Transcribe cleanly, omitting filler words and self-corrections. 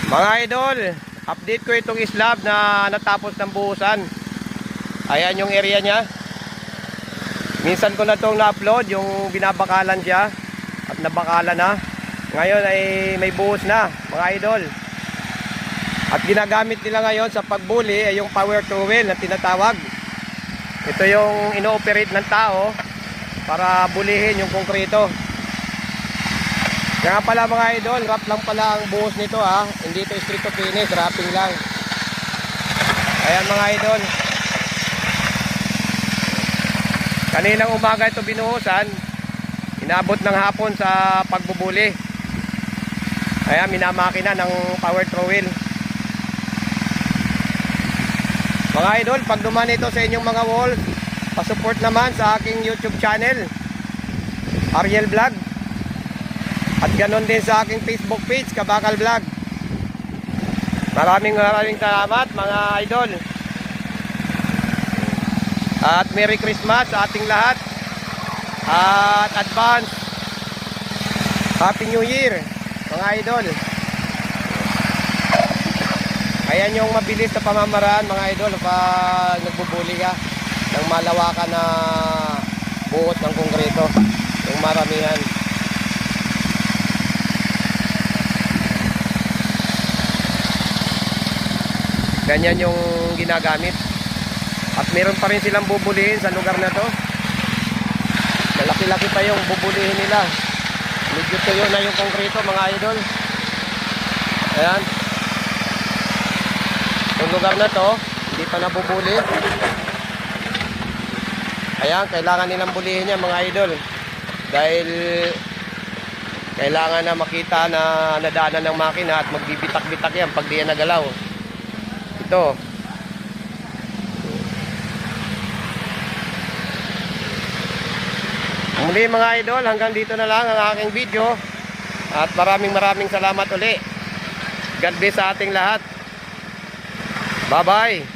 Mga idol, update ko itong slab na natapos ng buhusan. Ayan yung area niya. Minsan ko na itong na-upload, yung binabakalan siya at nabakalan na. Ngayon ay may buhos na, mga idol. At ginagamit nila ngayon sa pagbuli ay yung power trowel na tinatawag. Ito yung ino-operate ng tao para bulihin yung konkreto. Kaya pala mga idol, wrap lang pala ang buhos nito ha. Hindi ito straight to finish, wrapping lang. Ayan mga idol. Kaninang umaga ito binuhusan. Inabot ng hapon sa pagbubuli. Ayan, minamakina ng power trowel. Mga idol, pag duman ito sa inyong mga walls, pasupport naman sa aking YouTube channel, Ariel Vlog. At ganon din sa aking Facebook page, Kabakal Vlog. Maraming salamat mga idol. At Merry Christmas sa ating lahat. At advance Happy New Year mga idol. Ayan yung mabilis na pamamaraan mga idol pag nagbubuli ka ng malawakan na buhos ng konkreto, yung maramihan. Ganyan yung ginagamit. At meron pa rin silang bubulihin sa lugar na to. Malaki-laki pa yung bubulihin nila. Medyo tuyo na yung konkreto mga idol. Ayan. Yung lugar na to, hindi pa nabubuli. Ayan, kailangan nilang bulihin yan mga idol. Dahil kailangan na makita na nadaanan ng makina at magbibitak-bitak yan pag di yan nagalaw. Ito. Muli mga idol, hanggang dito na lang ang aking video. At maraming salamat uli. God bless sa ating lahat. Bye bye.